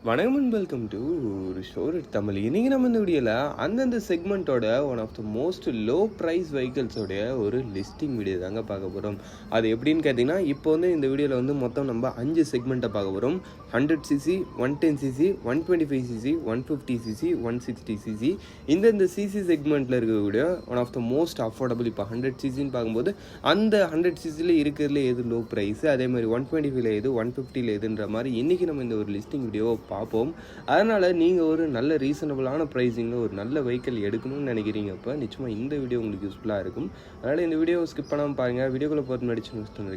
வணக்கம் and welcome to Shore Tamil. இன்றைக்கி நம்ம இந்த வீடியோவில் அந்தந்த செக்மெண்ட்டோட one of the most low price வெஹிக்கிள்ஸோடைய ஒரு லிஸ்டிங் வீடியோ தாங்க பார்க்க போகிறோம். அது எப்படின்னு கேட்டிங்கன்னா, இப்போ இந்த வீடியோவில் மொத்தம் நம்ம 5 செக்மெண்ட்டை பார்க்க போகிறோம். 100cc, 110cc, 125cc, 150cc, 160cc. இந்தந்த சிசி செக்மெண்ட்டில் இருக்கக்கூடிய one of the most affordable. இப்போ 100cc பார்க்கும்போது அந்த 100cc இருக்கிறதுல எது லோ ப்ரைஸ், அதே மாதிரி 125 எது, 150 எதுன்ற மாதிரி இன்றைக்கி நம்ம இந்த ஒரு லிஸ்டிங் வீடியோ பார்ப்போம். அதனால் நீங்கள் ஒரு நல்ல ரீசனபிளான ப்ரைஸிங்கில் ஒரு நல்ல வெஹிக்கிள் எடுக்கணும்னு நினைக்கிறீங்க, அப்போ நிச்சயமாக இந்த வீடியோ உங்களுக்கு யூஸ்ஃபுல்லாக இருக்கும். அதனால் இந்த வீடியோ ஸ்கிப் பண்ணாமல் பாருங்கள். வீடியோக்குள்ளே போகிற நடிச்சு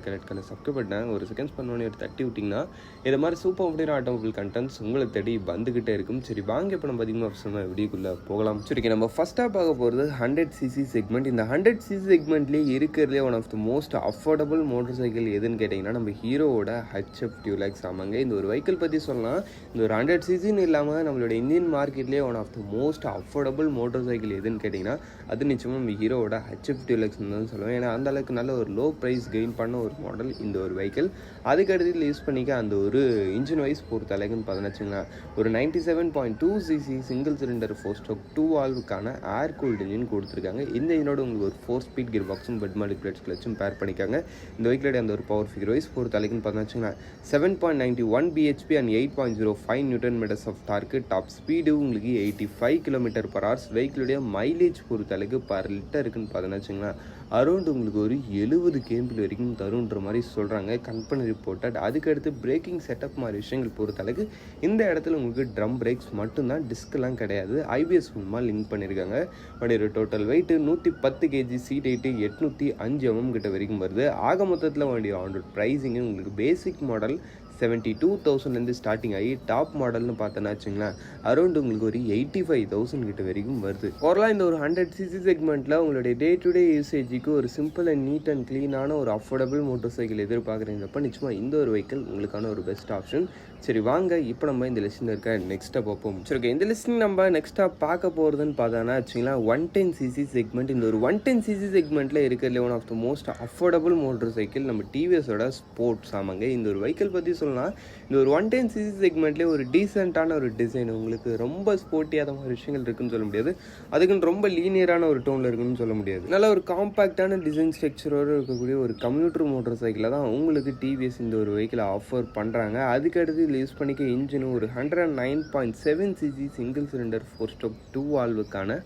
கரெக்ட் கலர் சப்ஸ்கிரைப் பண்ணேன் ஒரு செகண்ட்ஸ் பண்ணோன்னே ஒரு தட்டி விட்டிங்கன்னா இது மாதிரி சூப்பர் அப்படின்ற ஆட்டோமொபைல் கண்டென்ட்ஸ் உங்களை தேடி வந்துக்கிட்டே இருக்கும். சரி வாங்க இப்போ நம்ம அதிகமாக வீடியோக்குள்ளே போகலாம். சரி, நம்ம ஃபஸ்ட்டாக பார்க்க போகிறது 100cc செக்மெண்ட். இந்த 100cc செக்மெண்ட்லேயே இருக்கிறதுலே one of the most affordable motorcycle எதுன்னு கேட்டிங்கன்னா நம்ம ஹீரோவோட HF டியூலாக்ஸ். ஆமாங்க, இந்த ஒரு வெஹிக்கிள் பற்றி சொல்லலாம். இந்த ஒரு 100cc இல்லாமல் நம்மளோட இந்தியன் மார்க்கெட்லேயே one of the most affordable motorcycle எதுன்னு கேட்டிங்கன்னா அது நிச்சயமாக நம்ம ஹீரோவோட HF டியூலாக்ஸ்னு தான் சொல்லுவேன். ஏன்னா அந்த அளவுக்கு நல்ல ஒரு லோ ப்ரைஸ் கெயின் பண்ண ஒரு மாடல் இந்த ஒரு வெஹிக்கிள். அதுக்கடுத்து யூஸ் பண்ணிக்க அந்த ஒரு இன்ஜின் வைஸ் பொறுத்த அளவுக்குன்னு பார்த்தீங்கன்னா ஒரு 97.2cc சிங்கிள் சிலிண்டர் 4-stroke 2 வால்வுக்கான ஏர் கூல்டு இன்ஜின் கொடுத்துருக்காங்க. இந்த இன்ஜினோட உங்களுக்கு ஒரு 4-speed கியர் பாக்ஸும் பெட்மாலிக் பிளேட்ஸ் கிளச்சும் பேர் பண்ணிக்காங்க. இந்த வெஹிக்கிளோட அந்த ஒரு பவர் ஃபிகர் வைஸ் பொறுத்த அளவுக்குன்னு பார்த்தீங்கன்னா 7.91 bhp and 8.05 newton metres of torque. Top speed உங்களுக்கு 85 km/h. வெஹிக்கிளுடைய மைலேஜ் பொறுத்த அளவுக்கு பர் லிட்டர் இருக்குன்னு பார்த்தீங்கன்னா அரௌண்ட் உங்களுக்கு ஒரு 70 km வரைக்கும் தருன்ற மாதிரி சொல்கிறாங்க கம்பெனி ரிப்போர்ட்டட். அதுக்கடுத்து பிரேக்கிங் செட்டப் மாதிரி விஷயங்கள் பொறுத்த அளவுக்கு இந்த இடத்துல உங்களுக்கு ட்ரம் பிரேக்ஸ் மட்டும்தான், டிஸ்கெலாம் கிடையாது. IBS மூலமாக லிங்க் பண்ணியிருக்காங்க. வண்டியோட total weight 110 kg, seat height 805 mm கிட்ட வரைக்கும் வருது. ஆக மொத்தத்தில் வண்டியோட ஆன் ப்ரைஸிங்கு உங்களுக்கு பேசிக் மாடல் 72,000 ஸ்டார்டிங் ஆகி டாப் மாடல்னு பார்த்தோன்னா வச்சுங்களேன் அரௌண்ட் உங்களுக்கு ஒரு 85,000 கிட்ட வரைக்கும் வருது. ஓவராலாக இந்த ஒரு 100cc செக்மெண்ட்டில் உங்களுடைய டே டு டே யூசேஜுக்கு ஒரு சிம்பிள் அண்ட் நீட் அண்ட் க்ளீனான ஒரு அஃபோர்டபுள் மோட்டர் சைக்கிள் எதிர்பார்க்குறீங்கப்போ நிச்சயமாக இந்த ஒரு வெஹிக்கிள் உங்களுக்கான ஒரு பெஸ்ட் ஆப்ஷன். சரி வாங்க இப்போ நம்ம இந்த லிஸ்ட்டில் இருக்க நெக்ஸ்ட்டாக பார்ப்போம். சரி ஓகே, இந்த லிஸ்ட்டில் நம்ம நெக்ஸ்ட்டாக பார்க்க போகிறதுன்னு பார்த்தோன்னா வச்சுங்களா 110cc செக்மெண்ட். இந்த ஒரு 110cc செக்மெண்ட்டில் இருக்கிறதுல one of the most affordable motorcycle நம்ம டிவிஎஸோட ஸ்போர்ட்ஸ். ஆமாங்க, இந்த ஒரு வெஹிக்கிள் பற்றி சொல்லலாம். இந்த ஒரு 110cc செக்மெண்ட்லேயே ஒரு டீசெண்டான ஒரு டிசைன், உங்களுக்கு ரொம்ப ஸ்போர்ட்டியான மாதிரி விஷயங்கள் இருக்குன்னு சொல்ல முடியாது, அதுக்குன்னு ரொம்ப லீனியரான ஒரு டோனில் இருக்குன்னு சொல்ல முடியாது. நல்ல ஒரு காம்பேக்டான டிசைன் ஸ்ட்ரக்சரோடு இருக்கக்கூடிய ஒரு கம்யூட்டர் மோட்டர் சைக்கிளை தான் உங்களுக்கு டிவிஎஸ் இந்த ஒரு வெஹிக்கிளை ஆஃபர் பண்ணுறாங்க. அதுக்கடுத்து யூஸ் பண்ணிக்க இன்ஜின் ஒரு 109.7cc சிங்கிள் சிலிண்டர் 4-stroke 2 வால்வுக்கான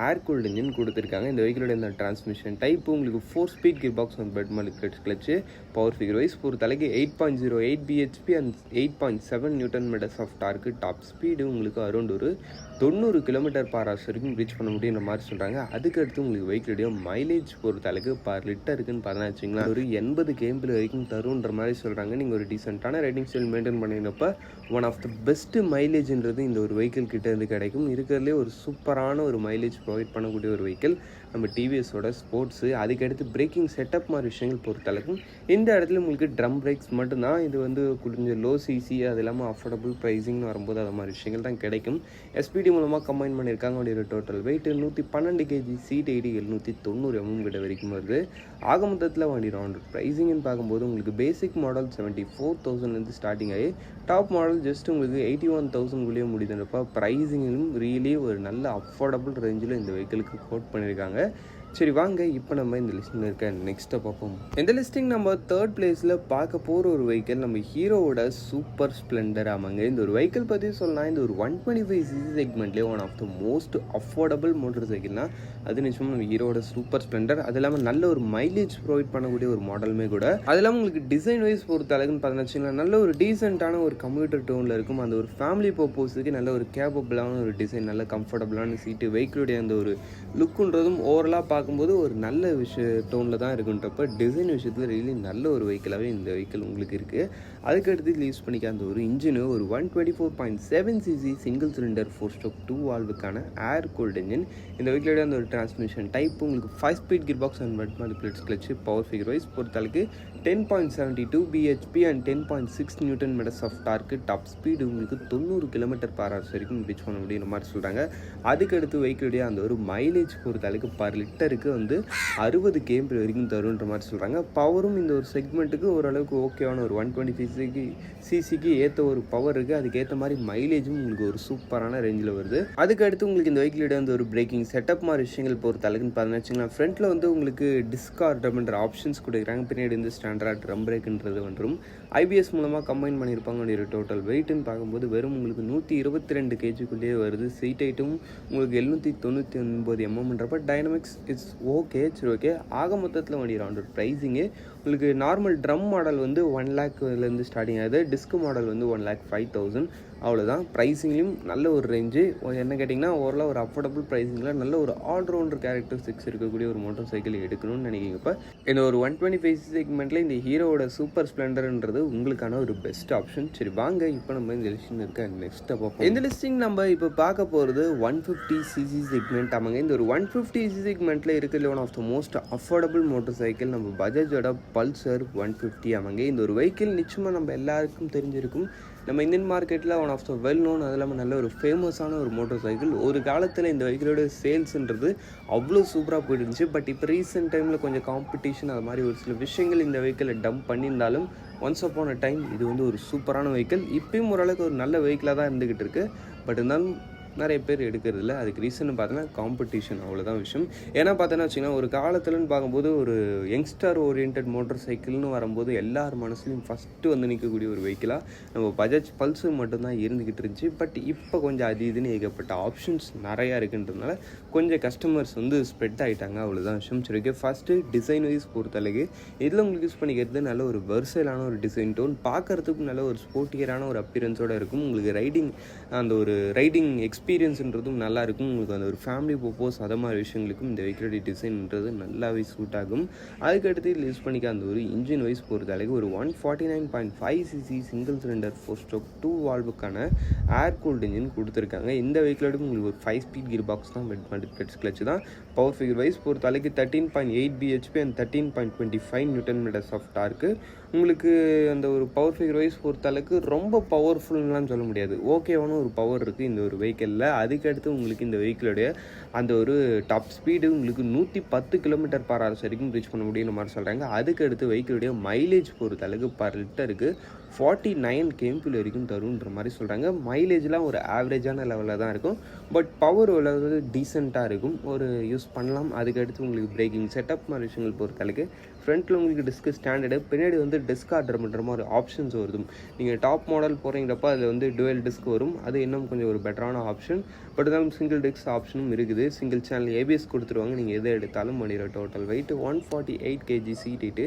ஏர் கூல்டு இன்ஜின் கொடுத்துருக்காங்க. இந்த வெஹிக்கிளோட இந்த டிரான்ஸ்மிஷன் டைப்பு உங்களுக்கு 4-speed கியர் பாக்ஸ் அண்ட் பெட்மாலிக் plates clutch. Power figure wise பொறுத்த அளவுக்கு 8.08 bhp and 8.7 newton metres of torque. Top speed உங்களுக்கு அரௌண்ட் ஒரு 90 km/h வரைக்கும் ரீச் பண்ண முடியுன்ற மாதிரி சொல்கிறாங்க. அதுக்கடுத்து உங்களுக்கு வெஹிக்கிளுடைய மைலேஜ் பொறுத்த அளவுக்கு பர் லிட்டருக்குன்னு பார்த்தா வச்சிங்களா ஒரு 80 km வரைக்கும் தருன்ற மாதிரி சொல்கிறாங்க. நீங்கள் ஒரு டீசெண்டான ரைடிங் ஸ்டைல் மெயின்டைன் பண்ணியிருந்தப்போ ஒன் ஆஃப் த பெஸ்ட் மைலேஜ்ன்றது இந்த ஒரு வெஹிக்கிள் கிட்ட இருந்து கிடைக்கும். இருக்கிறதுலே ஒரு சூப்பரான ஒரு மைலேஜ் ப்ரொவைட் பண்ணக்கூடிய ஒரு வெஹிக்கிள் நம்ம டிவிஎஸோட ஸ்போர்ட்ஸு. அதுக்கடுத்து பிரேக்கிங் செட்டப் மாதிரி விஷயங்கள் பொறுத்தளவுக்கு இந்த இடத்துல உங்களுக்கு ட்ரம் பிரேக்ஸ் மட்டும்தான். இது கொஞ்சம் லோ சிசி, அது இல்லாமல் அஃபோர்டபுள் ப்ரைஸிங்னு வரும்போது அது மாதிரி விஷயங்கள் தான் கிடைக்கும். SPD மூலமாக கம்பைன் பண்ணியிருக்காங்க. வண்டியோட total weight 112 kg, seat height 790 mm கிட்ட வரைக்கும் வருது. ஆக மொத்தத்தில் வண்டியோட ஆன் ப்ரைஸிங்னு பார்க்கும்போது உங்களுக்கு பேசிக் மாடல் 74,000 ஸ்டார்டிங் ஆகி டாப் மாடல் ஜஸ்ட் உங்களுக்கு 81,000 முடியுதுன்றப்ப ப்ரைஸிங்கிலும் ரியலி ஒரு நல்ல அஃபோர்டபுள் ரேஞ்சில் இந்த வெஹிக்கிளுக்கு கோட் பண்ணியிருக்காங்க. சரி வாங்க இப்போ நம்ம இந்த லிஸ்ட்டில் இருக்க நெக்ஸ்ட்டை பார்ப்போம். இந்த லிஸ்டிங் நம்ம 3rd பிளேஸில் பார்க்க போகிற ஒரு வெஹிக்கிள் நம்ம ஹீரோவோட சூப்பர் ஸ்ப்ளெண்டர். ஆமாங்க, இந்த ஒரு வெஹிக்கிள் பற்றி சொல்லலாம். இந்த ஒரு 125cc செக்மெண்ட்லேயே one of the most affordable motor சைக்கிள்னால் அது நிச்சயமாக நம்ம ஹீரோட சூப்பர் ஸ்ப்ளெண்டர். அது இல்லாமல் நல்ல ஒரு மைலேஜ் ப்ரொவைட் பண்ணக்கூடிய ஒரு மாடலுமே கூட. அது இல்லாமல் உங்களுக்கு டிசைன் வைஸ் பொறுத்த அளவுக்குன்னு பார்த்தீங்கன்னா நல்ல ஒரு டீசெண்டான ஒரு கம்ப்யூட்டர் டோனில் இருக்கும். அந்த ஒரு ஃபேமிலி பர்பஸுக்கு நல்ல ஒரு கேப்பபிளான ஒரு டிசைன், நல்ல கம்ஃபர்டபுளான சீட்டு, வெஹிக்கிளுடைய அந்த ஒரு லுக்குன்றதும் ஓவரலாக பார்க்கும்போது ஒரு நல்ல டோனில் தான் இருக்குன்றப்ப டிசைன் விஷயத்தில் ரியலி நல்ல ஒரு வெஹிக்கிளாகவே இந்த வெஹிக்கிள் உங்களுக்கு இருக்குது. அதுக்கடுத்து யூஸ் பண்ணிக்க அந்த ஒரு இன்ஜினு ஒரு 124.7cc சிங்கிள் சிலிண்டர் 4-stroke 2 வால்வுக்கான ஏர் கூல்டு இன்ஜின். இந்த வெஹிக்கிளோட அந்த ஒரு டிரான்ஸ்மிஷன் டைப் உங்களுக்கு 5-speed கியர் பாக்ஸ் அண்ட் பெட்மாலிக் plates clutch. Power figure wise பொறுத்தளவுக்கு 10.72 BHP and 10.6 newton metres of torque. Top speed உங்களுக்கு 90 km/h வரைக்கும் ரீச் பண்ண முடியுற மாதிரி சொல்கிறாங்க. அதுக்கடுத்து வெஹிக்கிளுடைய அந்த ஒரு மைலேஜ் பொறுத்த அளவுக்கு பர் லிட்டருக்கு வந்து 60 km வரைக்கும் தருன்ற மாதிரி சொல்கிறாங்க. பவரும் இந்த ஒரு செக்மெண்ட்டுக்கு ஓரளவுக்கு ஓகேவான ஒரு 120 சிசிக்கு ஏற்ற ஒரு பவர் இருக்குது. அதுக்கேற்ற மாதிரி மைலேஜும் உங்களுக்கு ஒரு சூப்பரான ரேஞ்சில் வருது. அதுக்கடுத்து உங்களுக்கு இந்த வெஹிக்கிளுடைய வந்து ஒரு பிரேக்கிங் செட்டப் மாதிரி விஷயங்கள் பொறுத்த அளவுக்குன்னு பார்த்தீங்கன்னா வச்சுக்கலாம், ஃப்ரண்ட்டில் வந்து உங்களுக்கு டிஸ்கார்டம்ன்ற ஆப்ஷன்ஸ் கொடுக்குறாங்க. பின்னாடி வந்து ஸ்டாண்டர்ட் ட்ரம் பிரேக்குன்றது வந்துடும். ஐபிஎஸ் மூலமாக கம்பைன் பண்ணியிருப்பாங்க. ஒரு டோட்டல் வெயிட்னு பார்க்கும்போது வெறும் உங்களுக்கு 122 kgக்குள்ளேயே வருது. சீட் ஹைட்டும் உங்களுக்கு 799 mmன்றப்ப டைனமிக்ஸ் இட்ஸ் ஓகே. சரி ஓகே. ஆக மொத்தத்தில் வண்டி ரவுண்ட் ப்ரைஸிங்கு உங்களுக்கு நார்மல் ட்ரம் மாடல் வந்து 1 lakhலேருந்து ஸ்டார்டிங் ஆகுது. டிஸ்க் மாடல் வந்து 1,05,000. அவ்வளோதான். ப்ரைஸிங்லேயும் நல்ல ஒரு ரேஞ்சு. என்ன கேட்டிங்கன்னா ஓரளவு ஒரு அஃபோர்டபுள் ப்ரைஸிங்கில் நல்ல ஒரு ஆல்ரவுண்டர் கேரக்டரிஸ்டிக்ஸ் இருக்கக்கூடிய ஒரு மோட்டார் சைக்கிள் எடுக்கணும்னு நினைக்கிறப்ப இந்த ஒரு 125 செக்மெண்ட்டில் இந்த ஹீரோவோட சூப்பர் ஸ்ப்ளெண்டர்ன்றது உங்களுக்கான ஒரு பெஸ்ட் ஆப்ஷன். சரி வாங்க இப்போ நம்ம இந்த லிஸ்டிங் இருக்க நெக்ஸ்ட் பார்ப்போம். இந்த லிஸ்டிங் நம்ம இப்போ பார்க்க போகிறது 150cc செக்மெண்ட். ஆமாங்க, இந்த ஒரு 150cc செக்மெண்ட்டில் இருக்கிறது one of the most affordable motorcycle நம்ம பஜாஜோட பல்சர் 150. ஆமாங்க, இந்த ஒரு வெஹிக்கிள் நிச்சயமாக நம்ம எல்லாருக்கும் தெரிஞ்சிருக்கும். நம்ம இந்தியன் மார்க்கெட்டில் one of the well known, அது இல்லாமல் நல்ல ஒரு ஃபேமஸான ஒரு மோட்டார் சைக்கிள். ஒரு காலத்தில் இந்த வெஹிக்கிளோட சேல்ஸுன்றது அவ்வளோ சூப்பராக போயிட்டு இருந்துச்சு. பட் இப்போ ரீசெண்ட் டைமில் கொஞ்சம் காம்படிஷன் அது மாதிரி ஒரு சில விஷயங்கள் இந்த வெஹிக்கிளை டம்ப் பண்ணியிருந்தாலும் ஒன்ஸ் அப்பான் அ டைம் இது வந்து ஒரு சூப்பரான வெஹிக்கிள். இப்பயும் ஓரளவுக்கு ஒரு நல்ல வெஹிக்கிளாக தான் இருந்துக்கிட்டு இருக்குது. பட் இருந்தாலும் நிறைய பேர் எடுக்கிறது இல்லை. அதுக்கு ரீசன் பார்த்தோன்னா காம்படிஷன், அவ்வளோதான் விஷயம். ஏன்னா பார்த்தோன்னா வச்சுங்கன்னா ஒரு காலத்துலன்னு பார்க்கும்போது ஒரு யங்ஸ்டர் ஓரியன்ட் மோட்டார் சைக்கிள்னு வரும்போது எல்லார் மனசுலையும் ஃபஸ்ட்டு வந்து நிற்கக்கூடிய ஒரு வெஹிக்கிளாக நம்ம பஜாஜ் பல்சர் மட்டும்தான் இருந்துக்கிட்டு இருந்துச்சு. பட் இப்போ கொஞ்சம் அது இதுன்னு ஏகப்பட்ட ஆப்ஷன்ஸ் நிறையா இருக்குன்றதுனால கொஞ்சம் கஸ்டமர்ஸ் வந்து ஸ்ப்ரெட் ஆகிட்டாங்க, அவ்வளோதான் விஷயம். சரி ஓகே. ஃபஸ்ட்டு டிசைன் வைஸ் பொறுத்தளவுக்கு இதில் உங்களுக்கு யூஸ் பண்ணிக்கிறது நல்ல ஒரு வெர்சைலான ஒரு டிசைன் டோன், பார்க்குறதுக்கும் நல்ல ஒரு ஸ்போர்ட்டியரான ஒரு அப்பியரன்ஸோடு இருக்கும். உங்களுக்கு ரைடிங் அந்த ஒரு ரைடிங் எக்ஸ்பீரியன்ஸ்ன்றதும் நல்லா இருக்கும். உங்களுக்கு அந்த ஒரு ஃபேமிலி பர்பஸ் அதை மாதிரி விஷயங்களுக்கும் இந்த வெஹிக்கிளோட டிசைன்ன்றது நல்லாவே சூட் ஆகும். அதுக்கடுத்து இதில் யூஸ் பண்ணிக்க அந்த ஒரு இன்ஜின் வைஸ் பொறுத்த அளவுக்கு ஒரு 149.5cc சிங்கிள் சிலிண்டர் 4-stroke 2 வால்வுக்கான ஏர் கூல்டு இன்ஜின் கொடுத்துருக்காங்க. இந்த வெஹிக்கிளோட உங்களுக்கு ஒரு 5 ஸ்பீட் கியர் பாக்ஸ் தான், பெட் கிளச் தான். பவர் ஃபிகர் வைஸ் பொறுத்த அளவுக்கு 13.8 BHP and 13.25 newton metres of torque. உங்களுக்கு அந்த ஒரு பவர் ஃபிகர் வைஸ் பொறுத்த அளவுக்கு ரொம்ப பவர்ஃபுல்லாம் சொல்ல முடியாது, ஓகேவான ஒரு பவர் இருக்குது இந்த ஒரு வெஹிக்கிளில். அதுக்கடுத்து உங்களுக்கு இந்த வெஹிக்கிளோடைய அந்த ஒரு டாப் ஸ்பீடு உங்களுக்கு 110 km/h வரைக்கும் ரீச் பண்ண முடியும்னு மாதிரி சொல்கிறாங்க. அதுக்கடுத்து வெஹிக்கிளுடைய மைலேஜ் பொறுத்த அளவுக்கு பர் லிட்டருக்கு 49 km வரைக்கும் தருன்ற மாதிரி சொல்கிறாங்க. மைலேஜ்லாம் ஒரு ஆவரேஜான லெவலில் தான் இருக்கும். பட் பவர் ஓரளவு டீசெண்டாக இருக்கும், ஒரு யூஸ் பண்ணலாம். அதுக்கடுத்து உங்களுக்கு பிரேக்கிங் செட்டப் மாதிரி விஷயங்கள் பொறுத்த அளவுக்கு ஃப்ரண்ட்டில் உங்களுக்கு டிஸ்க் ஸ்டாண்டர்டு, பின்னாடி வந்து டிஸ்க் ஆர்டர் பண்ணுற மாதிரி ஆப்ஷன்ஸ் வருது. நீங்கள் டாப் மாடல் போகிறீங்கிறப்ப அதில் வந்து டுவெல் டிஸ்க் வரும். அது இன்னும் கொஞ்சம் ஒரு பெட்டரான ஆப்ஷன். பட் இருந்தாலும் சிங்கிள் டிஸ்க் ஆப்ஷனும் இருக்குது. சிங்கிள் சேனல் ஏபிஎஸ் கொடுத்துருவாங்க. நீங்கள் எதை எடுத்தாலும் பண்ணிடுற டோட்டல் வெயிட் 148 kg சீட்டு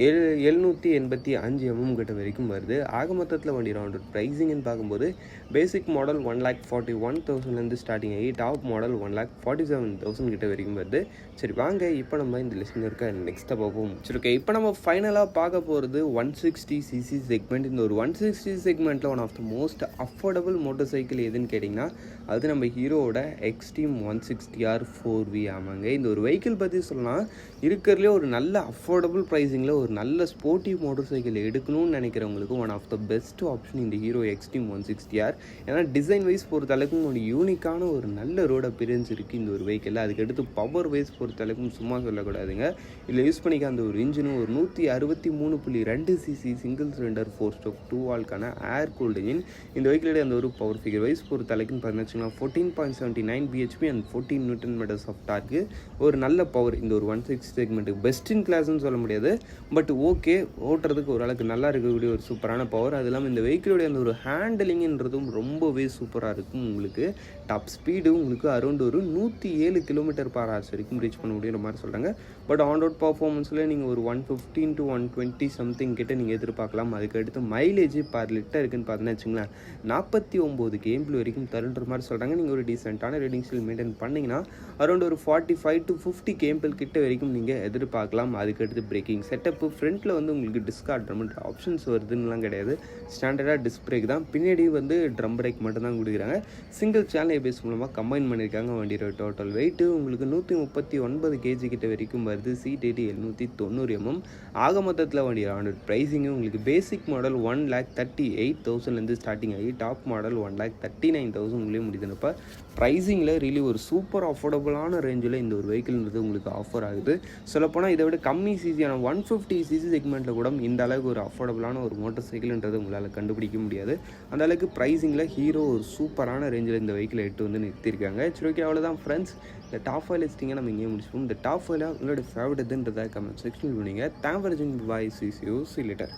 785 mm கிட்ட வரைக்கும் வருது. ஆக மொத்தத்தில் வண்டி ரவுண்ட் ப்ரைஸிங்னு பார்க்கும்போது பேசிக் மாடல் 1,41,000 ஸ்டார்டிங் ஆகி டாப் மாடல் 1,47,000 கிட்ட வரைக்கும் வருது. சரி வாங்க இப்போ நம்ம இந்த லிஸ்ட்டில் இருக்க நெக்ஸ்ட்டை பார்ப்போம். சரி ஓகே. இப்போ நம்ம ஃபைனலாக பார்க்க போகிறது 160cc செக்மெண்ட். இந்த ஒரு 160 செக்மெண்ட்டில் one of the most affordable motorcycle எதுன்னு கேட்டிங்கன்னா அது நம்ம ஹீரோவோட எக்ஸ்ட்ரீம் 160R 4V. ஆமாங்க, இந்த ஒரு வெஹிக்கிள் பற்றி சொல்லலாம் இருக்கிறதுலே ஒரு நல்ல அஃபோர்டபுள் ப்ரைஸிங்கில் ஒரு நல்ல ஸ்போர்ட்டிவ் மோட்டர் சைக்கிள் எடுக்கணும்னு நினைக்கிறவங்களுக்கு one of the best option இந்த ஹீரோ எக்ஸ்ட்ரீம் 160R. ஏன்னா டிசைன் வைஸ் பொறுத்த அளவுக்கும் ஒரு யூனிக்கான ஒரு நல்ல ரோட் அப்பியரன்ஸ் இருக்குது இந்த ஒரு வெஹிக்கிளில். அதுக்கடுத்து பவர் வைஸ் பொறுத்த அளவுக்கும் சும்மா சொல்லக்கூடாதுங்க. இதில் யூஸ் பண்ணிக்க அந்த ஒரு இன்ஜினும் ஒரு 163.2cc சிங்கிள் சிலிண்டர் 4-stroke 2 வால்வுக்கான ஏர் கூல்டு இன்ஜின். இந்த வெஹிக்கிளோட அந்த ஒரு பவர் ஃபிகர் வைஸ் பொறுத்த அளவுக்குன்னு பார்த்தீங்கன்னா 14.79 BHP and 14 newton metres of torque. ஒரு நல்ல பவர் இந்த ஒரு 160 செக்மெண்ட்டுக்கு பெஸ்ட் இன் கிளாஸ்ன்னு சொல்ல முடியாது. பட் ஓகே, ஓட்டுறதுக்கு ஓரளவுக்கு நல்லா இருக்கக்கூடிய ஒரு சூப்பரான பவர். அது இல்லாமல் இந்த வெஹிக்கிளோடைய அந்த ஒரு ஹேண்டலிங்ன்றதும் ரொம்பவே சூப்பராக இருக்கும். உங்களுக்கு டாப் ஸ்பீடு உங்களுக்கு அரௌண்ட் ஒரு 107 km/h வரைக்கும் ரீச் பண்ண முடியுற மாதிரி சொல்கிறாங்க. பட் ஆன் ரோட் பர்ஃபார்மன்ஸில் நீங்கள் ஒரு 115 to 120 சம்திங் கிட்ட நீங்கள் எதிர்பார்க்கலாம். அதுக்கடுத்து மைலேஜ் பர் லிட்டர் இருக்குன்னு பார்த்தீங்கன்னா வச்சுங்களேன் 49 km வரைக்கும் தருன்ற மாதிரி சொல்கிறாங்க. நீங்கள் ஒரு டீசெண்டான ரேட்டிங் ஸ்டில் மெயின்டைன் பண்ணிங்கன்னா அரௌண்ட் ஒரு 45 to 50 km கிட்ட வரைக்கும் நீங்கள் எதிர்பார்க்கலாம். அதுக்கடுத்து பிரேக்கிங் செட்டப் டாப்பு ஃப்ரண்ட்டில் வந்து உங்களுக்கு டிஸ்க் ஆட்டோமேட்டிக் ஆப்ஷன்ஸ் வருதுன்னுலாம் கிடையாது. ஸ்டாண்டர்டாக டிஸ்க் பிரேக் தான். பின்னாடி வந்து ட்ரம் பிரேக் மட்டும் தான் கொடுக்குறாங்க. சிங்கிள் சேனல் ஏபிஎஸ் மூலமாக கம்பைன் பண்ணியிருக்காங்க. வண்டியோட டோட்டல் வெயிட்டு உங்களுக்கு 139 கேஜி கிட்ட வரைக்கும் வருது. Seat 790 mm. ஆக மொத்தத்தில் வண்டியோட ப்ரைஸிங்கு உங்களுக்கு பேசிக் மாடல் 1,38,000 ஸ்டார்டிங் ஆகி டாப் மாடல் 1,39,000 முடியுதுனப்போ ப்ரைஸிங்கில் ரியலி ஒரு சூப்பர் அஃபோர்டபுளான ரேஞ்சில் இந்த ஒரு வெஹிக்கிள்ன்றது உங்களுக்கு ஆஃபர் ஆகுது. சொல்லப்போனால் இதை விட கம்மி சிசியான 150 சிசி செக்மெண்ட்டில் கூட இந்த அளவுக்கு ஒரு அஃபோர்டபுளான ஒரு மோட்டர் சைக்கிள்ன்றது உங்களால் கண்டுபிடிக்க முடியாது. அந்த அளவுக்கு ப்ரைஸிங்கில் ஹீரோ ஒரு சூப்பரான ரேஞ்சில் இந்த வெஹிக்கிளை எட்டு வந்து நிறுத்தியிருக்காங்க. சரி, ஓகே, அவ்வளோதான் ஃப்ரெண்ட்ஸ். இந்த டாப் 5 லிஸ்டிங்கை நம்ம இங்கேயே முடிச்சுப்போம். இந்த டாப் 5 உங்களோட ஃபேவரட் எதுன்றதை கமெண்ட் செக்ஷனில் பண்ணுங்க. தேங்க் ஃபார் வாட்சிங். பை. See you later.